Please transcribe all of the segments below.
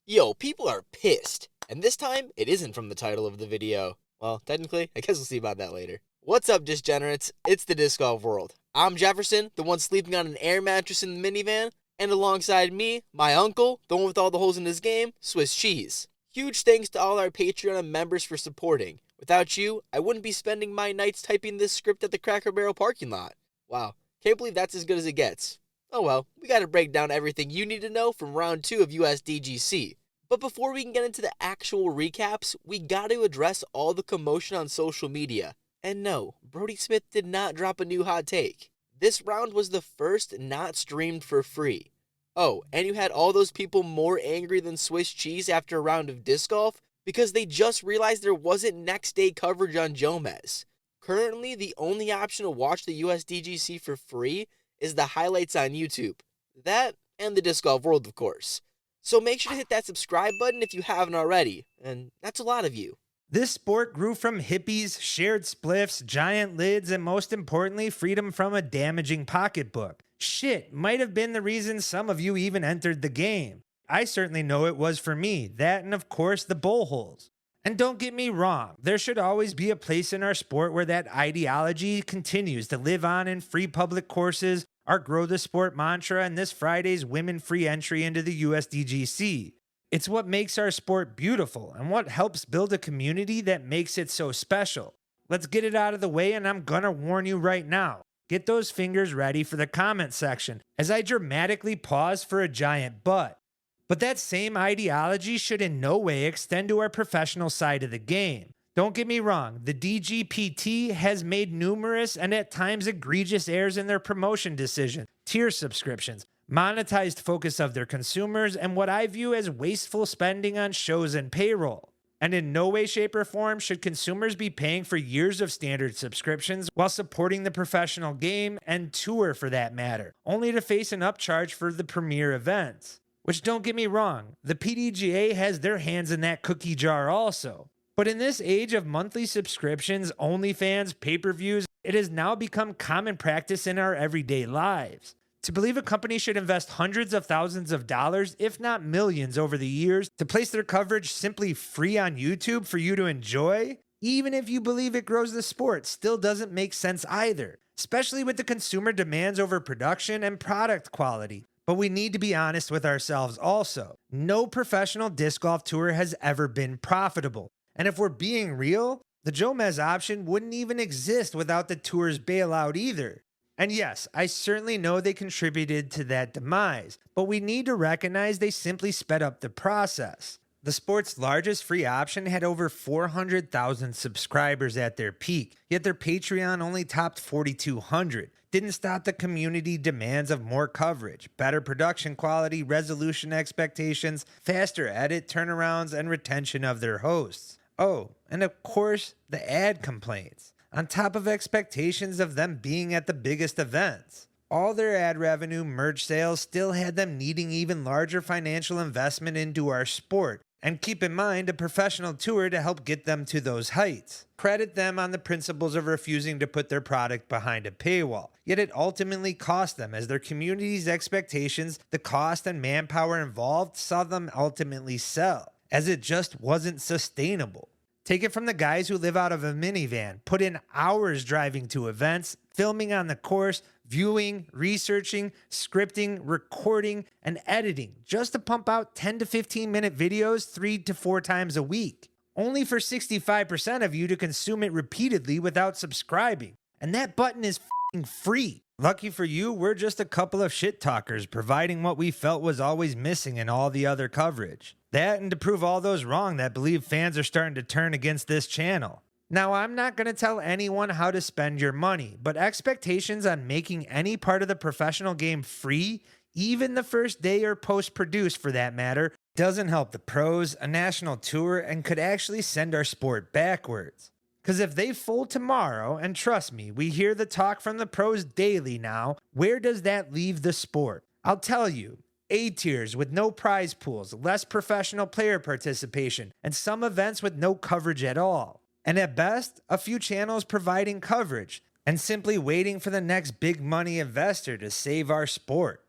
Yo, people are pissed. And this time, it isn't from the title of the video. Well, technically, I guess we'll see about that later. What's up, degenerates? It's the disc golf world. I'm Jefferson, the one sleeping on an air mattress in the minivan, and alongside me, my uncle, the one with all the holes in his game, Swiss Cheese. Huge thanks to all our Patreon members for supporting. Without you, I wouldn't be spending my nights typing this script at the Cracker Barrel parking lot. Wow, can't believe that's as good as it gets. Oh well, we gotta break down everything you need to know from round 2 of USDGC. But before we can get into the actual recaps, we gotta address all the commotion on social media. And no, Brody Smith did not drop a new hot take. This round was the first not streamed for free. Oh, and you had all those people more angry than Swiss cheese after a round of disc golf because they just realized there wasn't next day coverage on Jomez. Currently, the only option to watch the USDGC for free is the highlights on YouTube. That and the disc golf world, of course. So make sure to hit that subscribe button if you haven't already, and that's a lot of you. This sport grew from hippies, shared spliffs, giant lids, and most importantly, freedom from a damaging pocketbook. Shit might have been the reason some of you even entered the game. I certainly know it was for me, that and of course the bowl holes. And don't get me wrong, there should always be a place in our sport where that ideology continues to live on in free public courses, our Grow the Sport mantra, and this Friday's women free entry into the USDGC. It's what makes our sport beautiful and what helps build a community that makes it so special. Let's get it out of the way, and I'm gonna warn you right now. Get those fingers ready for the comment section as I dramatically pause for a giant but. But that same ideology should in no way extend to our professional side of the game. Don't get me wrong, the DGPT has made numerous and at times egregious errors in their promotion decision, tier subscriptions, monetized focus of their consumers, and what I view as wasteful spending on shows and payroll. And in no way, shape, or form should consumers be paying for years of standard subscriptions while supporting the professional game and tour for that matter, only to face an upcharge for the premier events. Which, don't get me wrong, the PDGA has their hands in that cookie jar also. But in this age of monthly subscriptions, OnlyFans, pay-per-views, it has now become common practice in our everyday lives. To believe a company should invest hundreds of thousands of dollars, if not millions over the years, to place their coverage simply free on YouTube for you to enjoy, even if you believe it grows the sport, still doesn't make sense either, especially with the consumer demands over production and product quality. But we need to be honest with ourselves also. No professional disc golf tour has ever been profitable. And if we're being real, the Jomez option wouldn't even exist without the tour's bailout either. And yes, I certainly know they contributed to that demise, but we need to recognize they simply sped up the process. The sport's largest free option had over 400,000 subscribers at their peak, yet their Patreon only topped 4,200. Didn't stop the community demands of more coverage, better production quality, resolution expectations, faster edit turnarounds, and retention of their hosts. Oh, and of course, the ad complaints, on top of expectations of them being at the biggest events. All their ad revenue, merch sales still had them needing even larger financial investment into our sport. And keep in mind, a professional tour to help get them to those heights. Credit them on the principles of refusing to put their product behind a paywall. Yet it ultimately cost them, as their community's expectations, the cost and manpower involved, saw them ultimately sell, as it just wasn't sustainable. Take it from the guys who live out of a minivan, put in hours driving to events, filming on the course, viewing, researching, scripting, recording, and editing just to pump out 10 to 15 minute videos 3 to 4 times a week. Only for 65% of you to consume it repeatedly without subscribing. And that button is f***ing free. Lucky for you, we're just a couple of shit talkers providing what we felt was always missing in all the other coverage. That and to prove all those wrong that believe fans are starting to turn against this channel. Now, I'm not going to tell anyone how to spend your money, but expectations on making any part of the professional game free, even the first day or post-produced for that matter, doesn't help the pros, a national tour, and could actually send our sport backwards. Because if they fold tomorrow, and trust me, we hear the talk from the pros daily now, where does that leave the sport? I'll tell you. A tiers with no prize pools, less professional player participation, and some events with no coverage at all. And at best, a few channels providing coverage, and simply waiting for the next big money investor to save our sport.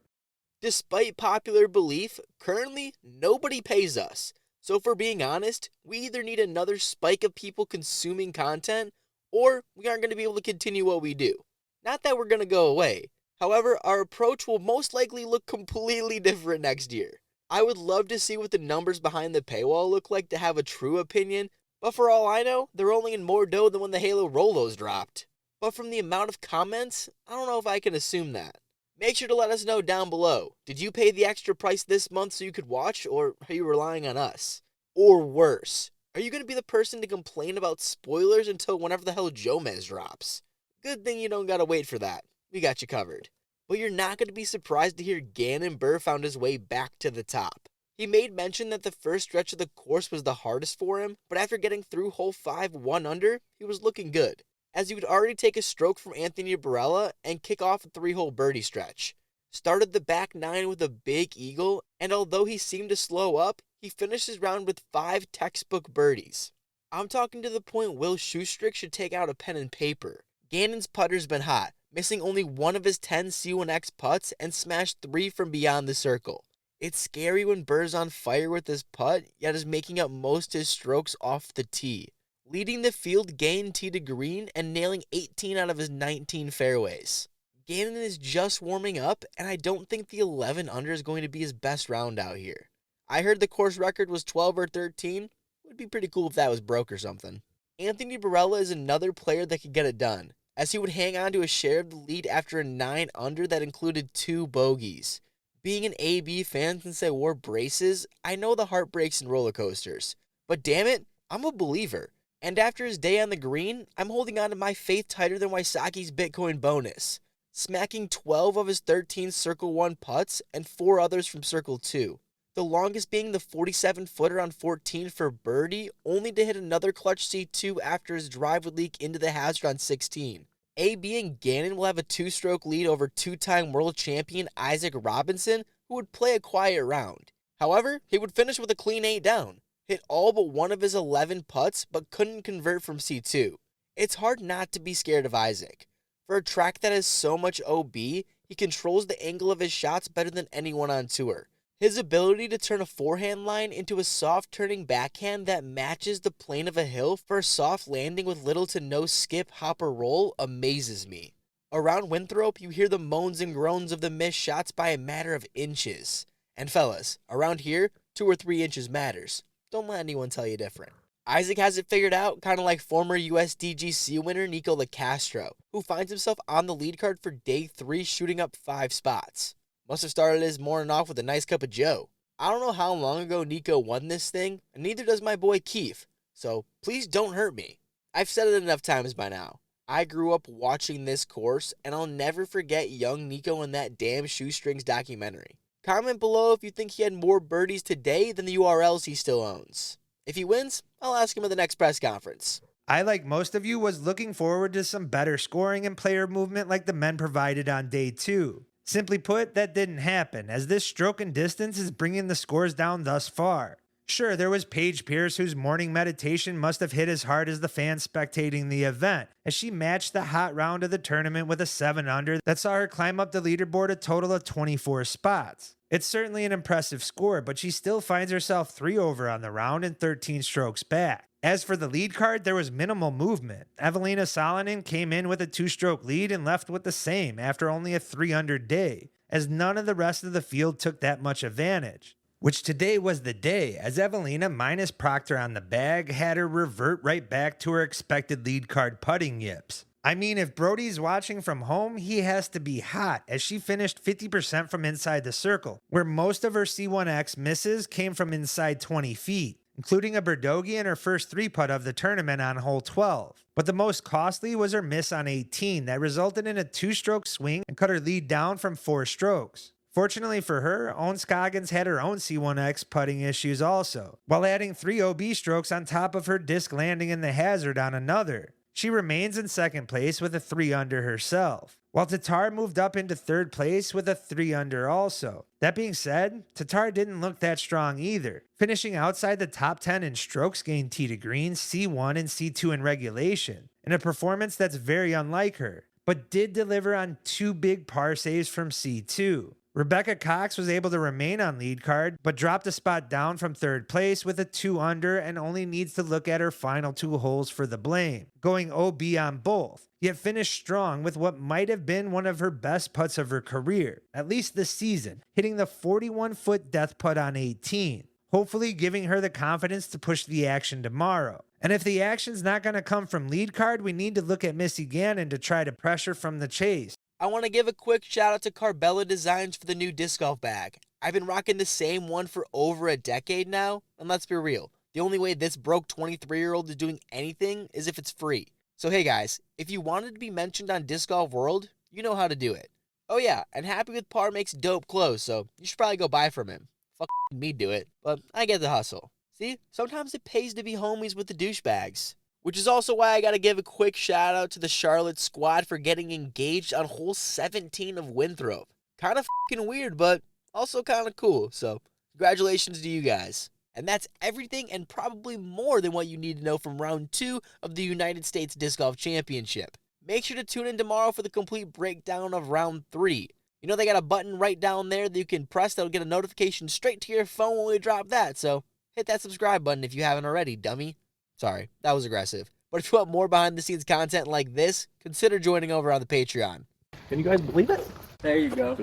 Despite popular belief, currently nobody pays us. So if we're being honest, we either need another spike of people consuming content, or we aren't going to be able to continue what we do. Not that we're going to go away. However, our approach will most likely look completely different next year. I would love to see what the numbers behind the paywall look like to have a true opinion, but for all I know, they're only in more dough than when the Halo Rolos dropped. But from the amount of comments, I don't know if I can assume that. Make sure to let us know down below. Did you pay the extra price this month so you could watch, or are you relying on us? Or worse, are you going to be the person to complain about spoilers until whenever the hell Jomez drops? Good thing you don't gotta wait for that. We got you covered. But you're not going to be surprised to hear Gannon Buhr found his way back to the top. He made mention that the first stretch of the course was the hardest for him, but after getting through hole 5 1 under, he was looking good, as he would already take a stroke from Anthony Barella and kick off a 3-hole birdie stretch. Started the back 9 with a big eagle, and although he seemed to slow up, he finished his round with 5 textbook birdies. I'm talking to the point Will Schustrick should take out a pen and paper. Gannon's putter's been hot, missing only one of his 10 C1X putts and smashed 3 from beyond the circle. It's scary when Buhr's on fire with his putt, yet is making up most his strokes off the tee. Leading the field gain tee to green and nailing 18 out of his 19 fairways. Gannon is just warming up, and I don't think the 11 under is going to be his best round out here. I heard the course record was 12 or 13. Would be pretty cool if that was broke or something. Anthony Barella is another player that could get it done, as he would hang on to a share of the lead after a 9 under that included 2 bogeys. Being an AB fan since I wore braces, I know the heartbreaks and roller coasters. But damn it, I'm a believer. And after his day on the green, I'm holding on to my faith tighter than Waisaki's Bitcoin bonus, smacking 12 of his 13 Circle 1 putts and 4 others from Circle 2. The longest being the 47-footer on 14 for birdie, only to hit another clutch C2 after his drive would leak into the hazard on 16. AB and Gannon will have a 2-stroke lead over 2-time world champion Isaac Robinson, who would play a quiet round. However, he would finish with a clean 8 down. Hit all but one of his 11 putts, but couldn't convert from C2. It's hard not to be scared of Isaac. For a track that has so much OB, he controls the angle of his shots better than anyone on tour. His ability to turn a forehand line into a soft turning backhand that matches the plane of a hill for a soft landing with little to no skip, hop, or roll amazes me. Around Winthrop, you hear the moans and groans of the missed shots by a matter of inches. And fellas, around here, 2 or 3 inches matters. Don't let anyone tell you different. Isaac has it figured out, kind of like former USDGC winner Nico LaCastro, who finds himself on the lead card for day 3 shooting up 5 spots. Must have started his morning off with a nice cup of joe. I don't know how long ago Nico won this thing, and neither does my boy Keith, so please don't hurt me. I've said it enough times by now. I grew up watching this course, and I'll never forget young Nico in that damn Shoestrings documentary. Comment below if you think he had more birdies today than the URLs he still owns. If he wins, I'll ask him at the next press conference. I, like most of you, was looking forward to some better scoring and player movement like the men provided on day 2. Simply put, that didn't happen, as this stroke and distance is bringing the scores down thus far. Sure, there was Paige Pierce, whose morning meditation must have hit as hard as the fans spectating the event, as she matched the hot round of the tournament with a 7 under that saw her climb up the leaderboard a total of 24 spots. It's certainly an impressive score, but she still finds herself 3 over on the round and 13 strokes back. As for the lead card, there was minimal movement. Evelina Salonen came in with a 2-stroke lead and left with the same after only a 3 under day, as none of the rest of the field took that much advantage. Which today was the day, as Evelina minus Proctor on the bag had her revert right back to her expected lead card putting yips. I mean, if Brody's watching from home, he has to be hot, as she finished 50% from inside the circle, where most of her C1X misses came from inside 20 feet, including a birdogey in her first 3-putt of the tournament on hole 12. But the most costly was her miss on 18 that resulted in a 2-stroke swing and cut her lead down from 4 strokes. Fortunately for her, Owen Scoggins had her own C1X putting issues also, while adding 3 OB strokes on top of her disc landing in the hazard on another. She remains in second place with a 3 under herself, while Tatar moved up into third place with a 3 under also. That being said, Tatar didn't look that strong either, finishing outside the top 10 in strokes gained tee to green, C1 and C2 in regulation, in a performance that's very unlike her, but did deliver on 2 big par saves from C2. Rebecca Cox was able to remain on lead card, but dropped a spot down from third place with a 2 under and only needs to look at her final 2 holes for the blame, going OB on both, yet finished strong with what might have been one of her best putts of her career, at least this season, hitting the 41-foot death putt on 18, hopefully giving her the confidence to push the action tomorrow. And if the action's not going to come from lead card, we need to look at Missy Gannon to try to pressure from the chase. I want to give a quick shout out to Carbella Designs for the new disc golf bag. I've been rocking the same one for over a decade now, and let's be real, the only way this broke 23-year-old is doing anything is if it's free. So hey guys, if you wanted to be mentioned on Disc Golf World, you know how to do it. Oh yeah, and Happy with Par makes dope clothes, so you should probably go buy from him. Fuck me do it, but I get the hustle. See, sometimes it pays to be homies with the douchebags. Which is also why I gotta give a quick shout out to the Charlotte squad for getting engaged on hole 17 of Winthrop. Kinda fucking weird, but also kinda cool, so congratulations to you guys. And that's everything and probably more than what you need to know from round 2 of the United States Disc Golf Championship. Make sure to tune in tomorrow for the complete breakdown of round 3. You know they got a button right down there that you can press that'll get a notification straight to your phone when we drop that, so hit that subscribe button if you haven't already, dummy. Sorry, that was aggressive. But if you want more behind the scenes content like this, consider joining over on the Patreon. Can you guys believe it? There you go.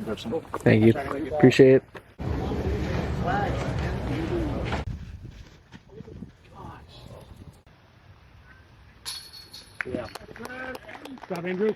Thank you. Appreciate it. Yeah. Stop, Andrew.